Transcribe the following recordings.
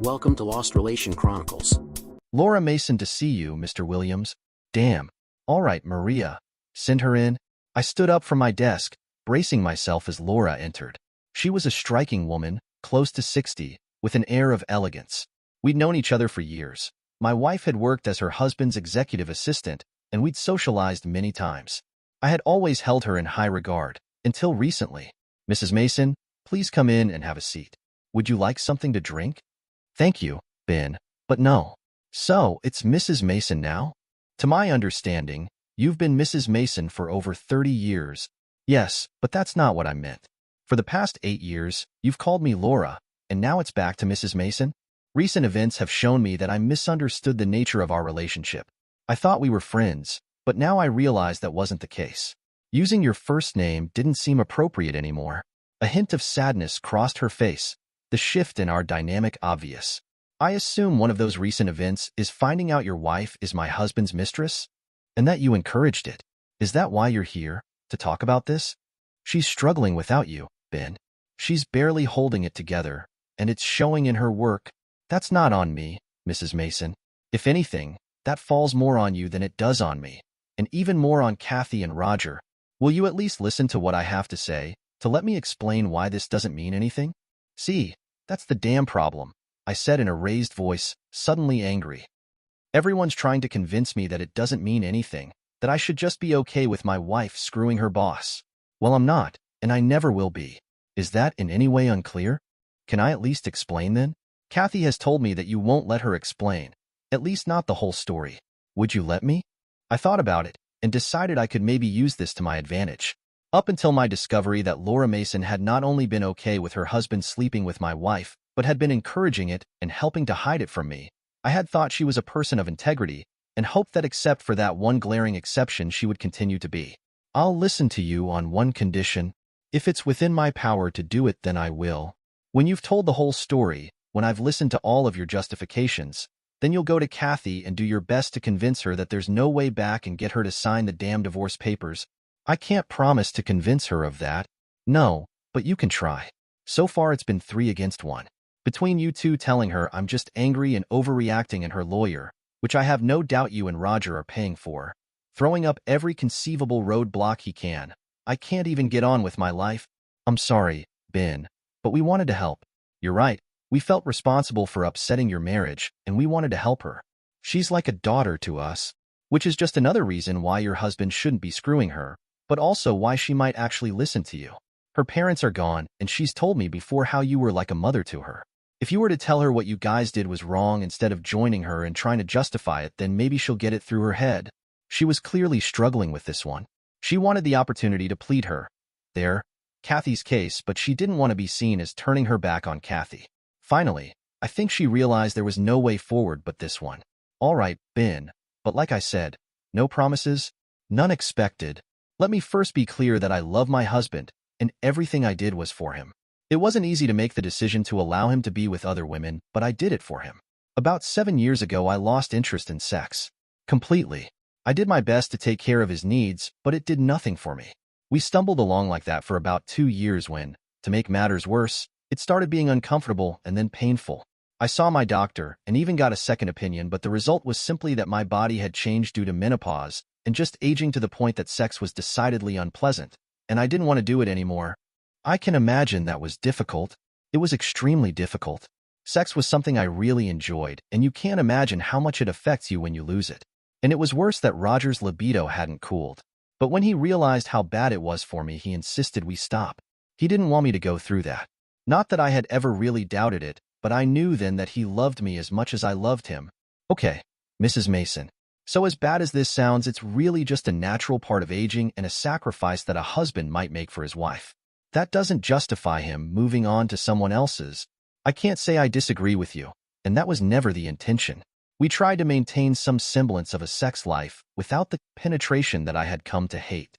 Welcome to Lost Relation Chronicles. Laura Mason to see you, Mr. Williams. Damn. All right, Maria. Send her in. I stood up from my desk, bracing myself as Laura entered. She was a striking woman, close to 60, with an air of elegance. We'd known each other for years. My wife had worked as her husband's executive assistant, and we'd socialized many times. I had always held her in high regard, until recently. Mrs. Mason, please come in and have a seat. Would you like something to drink? Thank you, Ben, but no. So, it's Mrs. Mason now? To my understanding, you've been Mrs. Mason for over 30 years. Yes, but that's not what I meant. For the past 8 years, you've called me Laura, and now it's back to Mrs. Mason? Recent events have shown me that I misunderstood the nature of our relationship. I thought we were friends, but now I realize that wasn't the case. Using your first name didn't seem appropriate anymore. A hint of sadness crossed her face, the shift in our dynamic obvious. I assume one of those recent events is finding out your wife is my husband's mistress? And that you encouraged it. Is that why you're here, to talk about this? She's struggling without you, Ben. She's barely holding it together, and it's showing in her work. That's not on me, Mrs. Mason. If anything, that falls more on you than it does on me, and even more on Kathy and Roger. Will you at least listen to what I have to say, to let me explain why this doesn't mean anything? See, that's the damn problem, I said in a raised voice, suddenly angry. Everyone's trying to convince me that it doesn't mean anything, that I should just be okay with my wife screwing her boss. Well, I'm not, and I never will be. Is that in any way unclear? Can I at least explain then? Kathy has told me that you won't let her explain, at least not the whole story. Would you let me? I thought about it, and decided I could maybe use this to my advantage. Up until my discovery that Laura Mason had not only been okay with her husband sleeping with my wife, but had been encouraging it and helping to hide it from me, I had thought she was a person of integrity, and hoped that except for that one glaring exception she would continue to be. I'll listen to you on one condition. If it's within my power to do it, then I will. When you've told the whole story, when I've listened to all of your justifications, then you'll go to Kathy and do your best to convince her that there's no way back and get her to sign the damn divorce papers. I can't promise to convince her of that. No, but you can try. So far it's been 3 against 1. Between you two telling her I'm just angry and overreacting and her lawyer, which I have no doubt you and Roger are paying for, throwing up every conceivable roadblock he can. I can't even get on with my life. I'm sorry, Ben, but we wanted to help. You're right. We felt responsible for upsetting your marriage, and we wanted to help her. She's like a daughter to us, which is just another reason why your husband shouldn't be screwing her, but also why she might actually listen to you. Her parents are gone, and she's told me before how you were like a mother to her. If you were to tell her what you guys did was wrong instead of joining her and trying to justify it, then maybe she'll get it through her head. She was clearly struggling with this one. She wanted the opportunity to plead her. There, Kathy's case, but she didn't want to be seen as turning her back on Kathy. Finally, I think she realized there was no way forward but this one. All right, Ben, but like I said, no promises, none expected. Let me first be clear that I love my husband, and everything I did was for him. It wasn't easy to make the decision to allow him to be with other women, but I did it for him. About 7 years ago, I lost interest in sex. Completely. I did my best to take care of his needs, but it did nothing for me. We stumbled along like that for about 2 years when, to make matters worse, it started being uncomfortable and then painful. I saw my doctor and even got a second opinion, but the result was simply that my body had changed due to menopause and just aging to the point that sex was decidedly unpleasant, and I didn't want to do it anymore. I can imagine that was difficult. It was extremely difficult. Sex was something I really enjoyed, and you can't imagine how much it affects you when you lose it. And it was worse that Roger's libido hadn't cooled. But when he realized how bad it was for me, he insisted we stop. He didn't want me to go through that. Not that I had ever really doubted it, but I knew then that he loved me as much as I loved him. Okay, Mrs. Mason. So as bad as this sounds, it's really just a natural part of aging and a sacrifice that a husband might make for his wife. That doesn't justify him moving on to someone else's. I can't say I disagree with you, and that was never the intention. We tried to maintain some semblance of a sex life without the penetration that I had come to hate.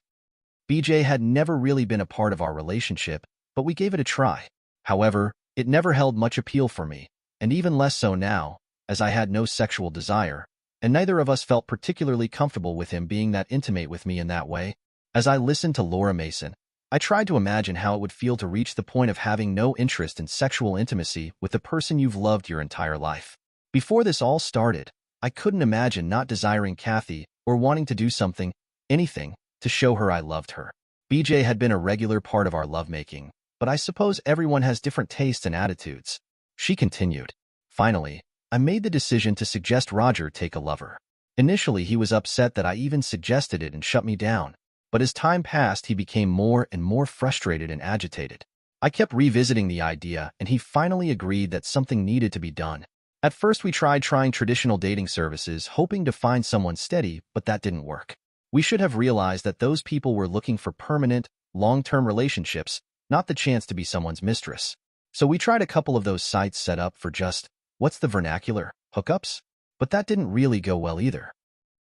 BJ had never really been a part of our relationship, but we gave it a try. However, it never held much appeal for me, and even less so now, as I had no sexual desire, and neither of us felt particularly comfortable with him being that intimate with me in that way. As I listened to Laura Mason, I tried to imagine how it would feel to reach the point of having no interest in sexual intimacy with the person you've loved your entire life. Before this all started, I couldn't imagine not desiring Kathy or wanting to do something, anything, to show her I loved her. BJ had been a regular part of our lovemaking, but I suppose everyone has different tastes and attitudes. She continued. Finally, I made the decision to suggest Roger take a lover. Initially, he was upset that I even suggested it and shut me down, but as time passed, he became more and more frustrated and agitated. I kept revisiting the idea, and he finally agreed that something needed to be done. At first, we tried trying traditional dating services, hoping to find someone steady, but that didn't work. We should have realized that those people were looking for permanent, long-term relationships, not the chance to be someone's mistress. So we tried a couple of those sites set up for just, what's the vernacular, hookups? But that didn't really go well either.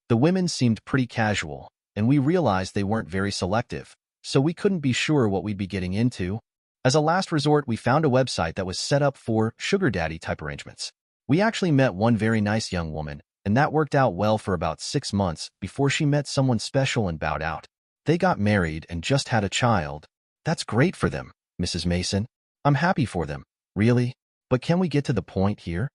The women seemed pretty casual, and we realized they weren't very selective, so we couldn't be sure what we'd be getting into. As a last resort, we found a website that was set up for sugar daddy type arrangements. We actually met one very nice young woman, and that worked out well for about 6 months before she met someone special and bowed out. They got married and just had a child. That's great for them, Mrs. Mason. I'm happy for them, really. But can we get to the point here?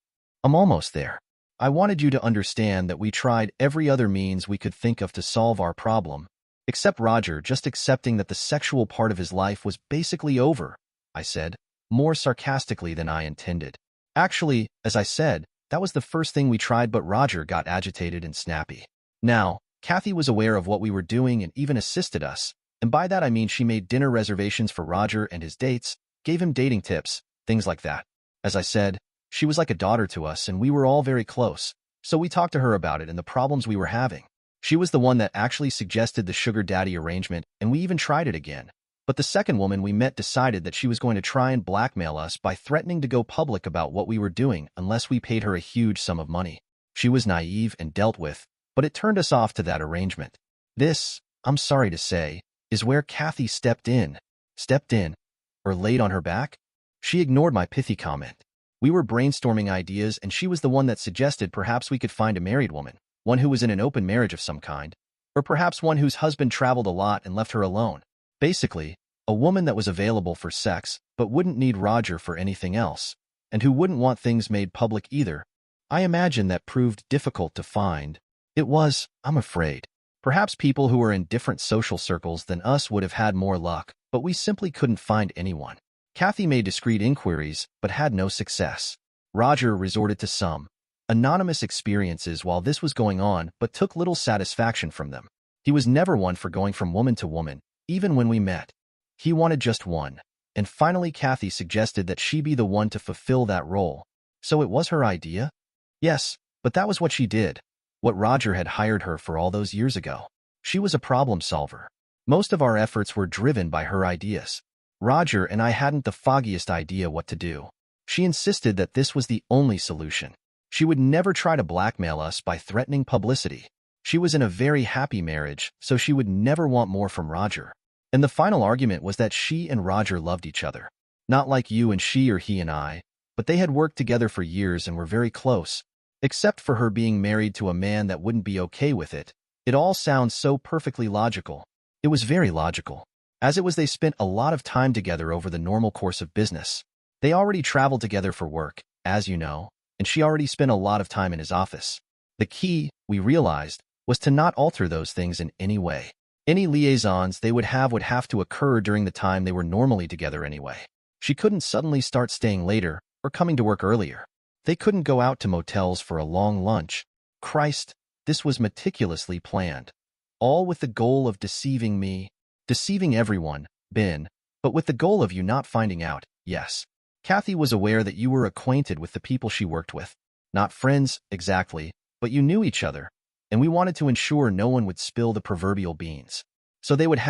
I'm almost there. I wanted you to understand that we tried every other means we could think of to solve our problem, except Roger just accepting that the sexual part of his life was basically over, I said, more sarcastically than I intended. Actually, as I said, that was the first thing we tried, but Roger got agitated and snappy. Now, Kathy was aware of what we were doing and even assisted us, and by that I mean she made dinner reservations for Roger and his dates, gave him dating tips, things like that. As I said, she was like a daughter to us and we were all very close, so we talked to her about it and the problems we were having. She was the one that actually suggested the sugar daddy arrangement, and we even tried it again. But the second woman we met decided that she was going to try and blackmail us by threatening to go public about what we were doing unless we paid her a huge sum of money. She was naive and dealt with, but it turned us off to that arrangement. This, I'm sorry to say, is where Kathy stepped in, or laid on her back? She ignored my pithy comment. We were brainstorming ideas, and she was the one that suggested perhaps we could find a married woman, one who was in an open marriage of some kind, or perhaps one whose husband traveled a lot and left her alone. Basically, a woman that was available for sex but wouldn't need Roger for anything else, and who wouldn't want things made public either. I imagine that proved difficult to find. It was, I'm afraid. Perhaps people who were in different social circles than us would have had more luck, but we simply couldn't find anyone. Kathy made discreet inquiries, but had no success. Roger resorted to some anonymous experiences while this was going on, but took little satisfaction from them. He was never one for going from woman to woman, even when we met. He wanted just one, and finally Kathy suggested that she be the one to fulfill that role. So it was her idea? Yes, but that was what she did, what Roger had hired her for all those years ago. She was a problem solver. Most of our efforts were driven by her ideas. Roger and I hadn't the foggiest idea what to do. She insisted that this was the only solution. She would never try to blackmail us by threatening publicity. She was in a very happy marriage, so she would never want more from Roger. And the final argument was that she and Roger loved each other. Not like you and she or he and I, but they had worked together for years and were very close. Except for her being married to a man that wouldn't be okay with it. It all sounds so perfectly logical. It was very logical. As it was, they spent a lot of time together over the normal course of business. They already traveled together for work, as you know, and she already spent a lot of time in his office. The key, we realized, was to not alter those things in any way. Any liaisons they would have to occur during the time they were normally together anyway. She couldn't suddenly start staying later or coming to work earlier. They couldn't go out to motels for a long lunch. Christ, this was meticulously planned. All with the goal of deceiving me, deceiving everyone, Ben, but with the goal of you not finding out, yes. Kathy was aware that you were acquainted with the people she worked with. Not friends, exactly, but you knew each other, and we wanted to ensure no one would spill the proverbial beans. So they would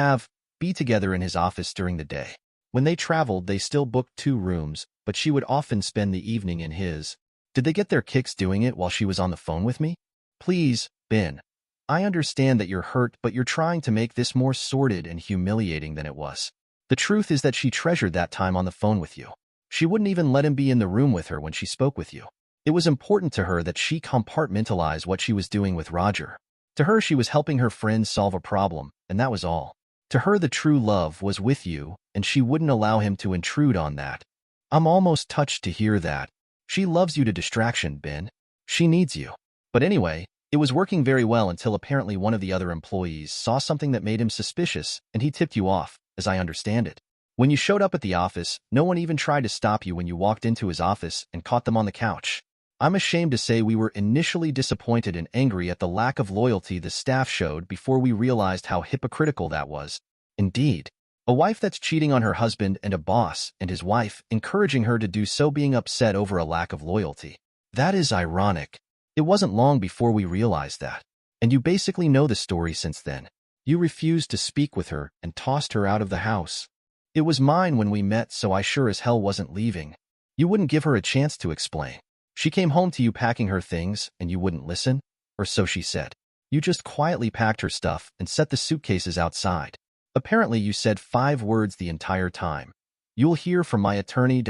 be together in his office during the day. When they traveled, they still booked 2 rooms, but she would often spend the evening in his. Did they get their kicks doing it while she was on the phone with me? Please, Ben. I understand that you're hurt, but you're trying to make this more sordid and humiliating than it was. The truth is that she treasured that time on the phone with you. She wouldn't even let him be in the room with her when she spoke with you. It was important to her that she compartmentalize what she was doing with Roger. To her, she was helping her friends solve a problem, and that was all. To her, the true love was with you, and she wouldn't allow him to intrude on that. I'm almost touched to hear that. She loves you to distraction, Ben. She needs you. But anyway, it was working very well until apparently one of the other employees saw something that made him suspicious, and he tipped you off, as I understand it. When you showed up at the office, no one even tried to stop you when you walked into his office and caught them on the couch. I'm ashamed to say we were initially disappointed and angry at the lack of loyalty the staff showed before we realized how hypocritical that was. Indeed. A wife that's cheating on her husband and a boss and his wife encouraging her to do so being upset over a lack of loyalty. That is ironic. It wasn't long before we realized that. And you basically know the story since then. You refused to speak with her and tossed her out of the house. It was mine when we met, so I sure as hell wasn't leaving. You wouldn't give her a chance to explain. She came home to you packing her things, and you wouldn't listen? Or so she said. You just quietly packed her stuff and set the suitcases outside. Apparently you said 5 words the entire time. You'll hear from my attorney.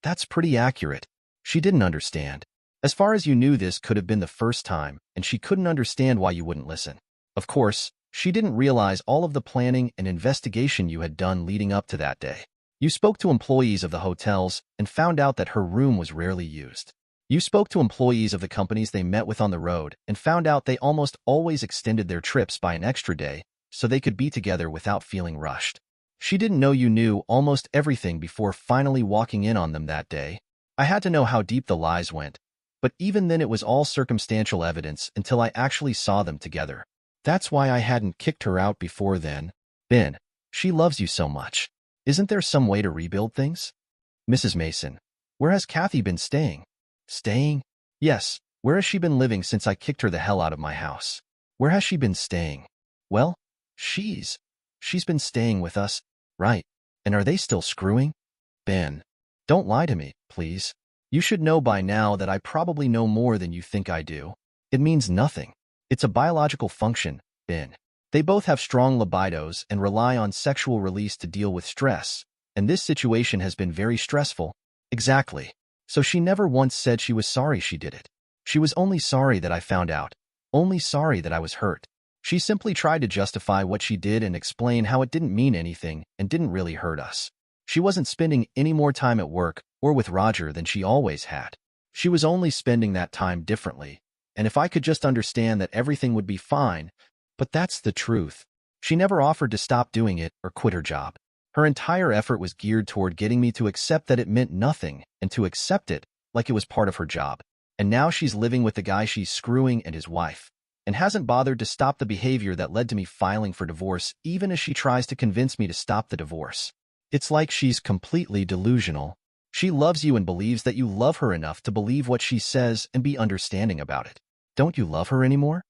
That's pretty accurate. She didn't understand. As far as you knew, this could have been the first time, and she couldn't understand why you wouldn't listen. Of course, she didn't realize all of the planning and investigation you had done leading up to that day. You spoke to employees of the hotels and found out that her room was rarely used. You spoke to employees of the companies they met with on the road and found out they almost always extended their trips by an extra day so they could be together without feeling rushed. She didn't know you knew almost everything before finally walking in on them that day. I had to know how deep the lies went, but even then it was all circumstantial evidence until I actually saw them together. That's why I hadn't kicked her out before then. Ben, she loves you so much. Isn't there some way to rebuild things? Mrs. Mason, where has Kathy been staying? Staying? Yes, where has she been living since I kicked her the hell out of my house? Where has she been staying? Well, she's been staying with us, right? And are they still screwing? Ben, don't lie to me, please. You should know by now that I probably know more than you think I do. It means nothing. It's a biological function, Ben. They both have strong libidos and rely on sexual release to deal with stress, and this situation has been very stressful. Exactly. So she never once said she was sorry she did it. She was only sorry that I found out, only sorry that I was hurt. She simply tried to justify what she did and explain how it didn't mean anything and didn't really hurt us. She wasn't spending any more time at work or with Roger than she always had. She was only spending that time differently, and if I could just understand that everything would be fine, but that's the truth. She never offered to stop doing it or quit her job. Her entire effort was geared toward getting me to accept that it meant nothing and to accept it like it was part of her job. And now she's living with the guy she's screwing and his wife, and hasn't bothered to stop the behavior that led to me filing for divorce even as she tries to convince me to stop the divorce. It's like she's completely delusional. She loves you and believes that you love her enough to believe what she says and be understanding about it. Don't you love her anymore?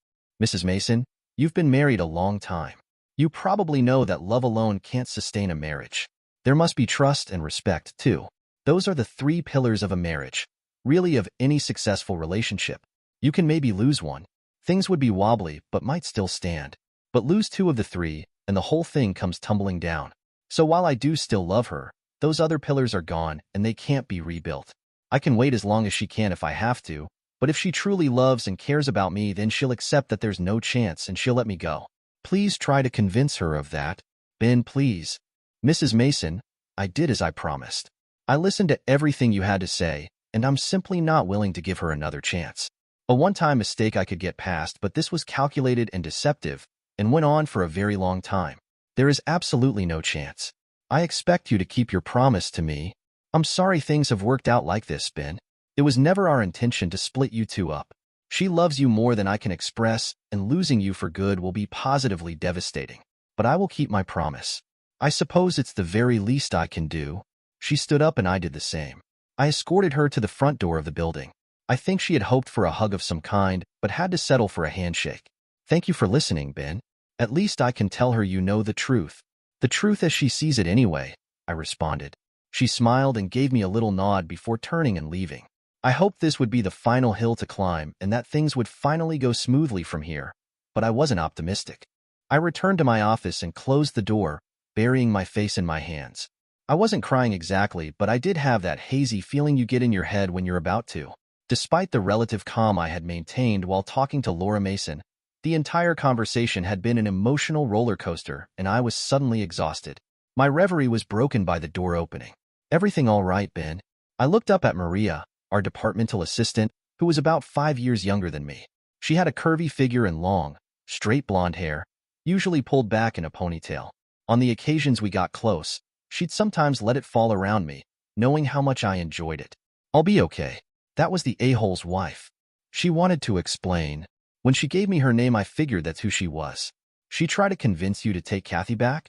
Mrs. Mason, you've been married a long time. You probably know that love alone can't sustain a marriage. There must be trust and respect, too. Those are the 3 pillars of a marriage, really of any successful relationship. You can maybe lose one. Things would be wobbly, but might still stand. But lose 2 of the 3, and the whole thing comes tumbling down. So while I do still love her, those other pillars are gone, and they can't be rebuilt. I can wait as long as she can if I have to, but if she truly loves and cares about me, then she'll accept that there's no chance and she'll let me go. Please try to convince her of that. Ben, please. Mrs. Mason, I did as I promised. I listened to everything you had to say, and I'm simply not willing to give her another chance. A one-time mistake I could get past, but this was calculated and deceptive, and went on for a very long time. There is absolutely no chance. I expect you to keep your promise to me. I'm sorry things have worked out like this, Ben. It was never our intention to split you 2 up. She loves you more than I can express, and losing you for good will be positively devastating. But I will keep my promise. I suppose it's the very least I can do. She stood up and I did the same. I escorted her to the front door of the building. I think she had hoped for a hug of some kind, but had to settle for a handshake. Thank you for listening, Ben. At least I can tell her you know the truth. The truth as she sees it anyway, I responded. She smiled and gave me a little nod before turning and leaving. I hoped this would be the final hill to climb and that things would finally go smoothly from here, but I wasn't optimistic. I returned to my office and closed the door, burying my face in my hands. I wasn't crying exactly, but I did have that hazy feeling you get in your head when you're about to. Despite the relative calm I had maintained while talking to Laura Mason, The entire conversation had been an emotional roller coaster, and I was suddenly exhausted. My reverie was broken by the door opening. "Everything all right, Ben?" I looked up at Maria, our departmental assistant, who was about 5 years younger than me. She had a curvy figure and long, straight blonde hair, usually pulled back in a ponytail. On the occasions we got close, she'd sometimes let it fall around me, knowing how much I enjoyed it. "I'll be okay." That was the a-hole's wife. She wanted to explain. When she gave me her name, I figured that's who she was. "She tried to convince you to take Kathy back?"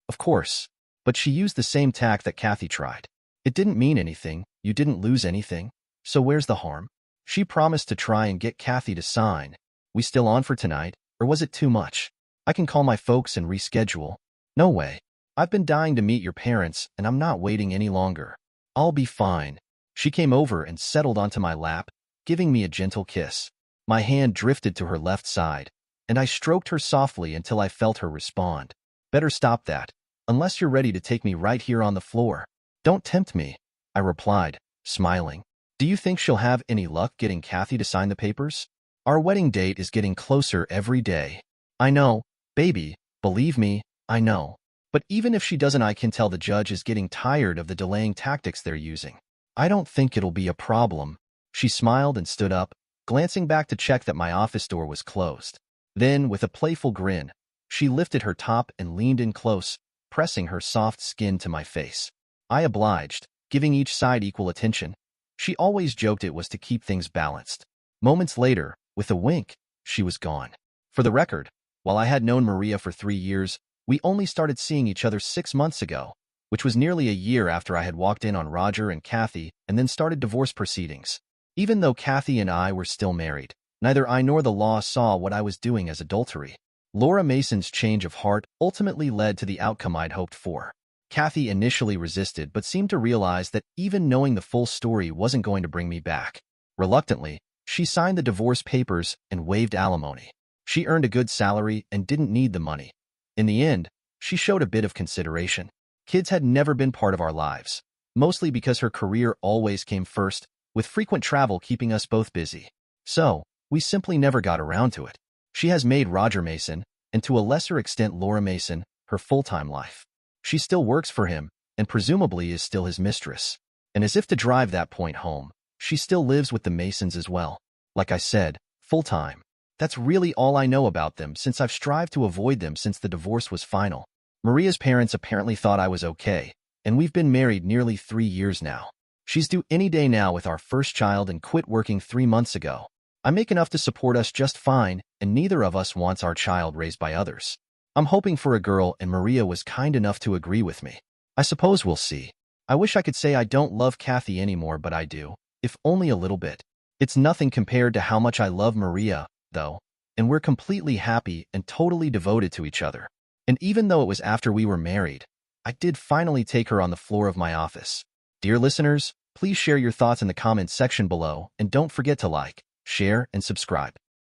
"Of course. But she used the same tack that Kathy tried. It didn't mean anything. You didn't lose anything. So where's the harm? She promised to try and get Kathy to sign. We still on for tonight, or was it too much? I can call my folks and reschedule." "No way. I've been dying to meet your parents, and I'm not waiting any longer. I'll be fine." She came over and settled onto my lap, giving me a gentle kiss. My hand drifted to her left side, and I stroked her softly until I felt her respond. "Better stop that, unless you're ready to take me right here on the floor." "Don't tempt me," I replied, smiling. "Do you think she'll have any luck getting Kathy to sign the papers? Our wedding date is getting closer every day." "I know, baby, believe me, I know. But even if she doesn't, I can tell the judge is getting tired of the delaying tactics they're using. I don't think it'll be a problem." She smiled and stood up, glancing back to check that my office door was closed. Then, with a playful grin, she lifted her top and leaned in close, pressing her soft skin to my face. I obliged, giving each side equal attention. She always joked it was to keep things balanced. Moments later, with a wink, she was gone. For the record, while I had known Maria for 3 years, we only started seeing each other 6 months ago, which was nearly a year after I had walked in on Roger and Kathy and then started divorce proceedings. Even though Kathy and I were still married, neither I nor the law saw what I was doing as adultery. Laura Mason's change of heart ultimately led to the outcome I'd hoped for. Kathy initially resisted but seemed to realize that even knowing the full story wasn't going to bring me back. Reluctantly, she signed the divorce papers and waived alimony. She earned a good salary and didn't need the money. In the end, she showed a bit of consideration. Kids had never been part of our lives, mostly because her career always came first, with frequent travel keeping us both busy. So, we simply never got around to it. She has made Roger Mason, and to a lesser extent Laura Mason, her full-time life. She still works for him, and presumably is still his mistress. And as if to drive that point home, she still lives with the Masons as well. Like I said, full-time. That's really all I know about them, since I've strived to avoid them since the divorce was final. Maria's parents apparently thought I was okay, and we've been married nearly 3 years now. She's due any day now with our first child and quit working 3 months ago. I make enough to support us just fine, and neither of us wants our child raised by others. I'm hoping for a girl, and Maria was kind enough to agree with me. I suppose we'll see. I wish I could say I don't love Kathy anymore, but I do, if only a little bit. It's nothing compared to how much I love Maria, though, and we're completely happy and totally devoted to each other. And even though it was after we were married, I did finally take her on the floor of my office. Dear listeners, please share your thoughts in the comments section below, and don't forget to like, share, and subscribe.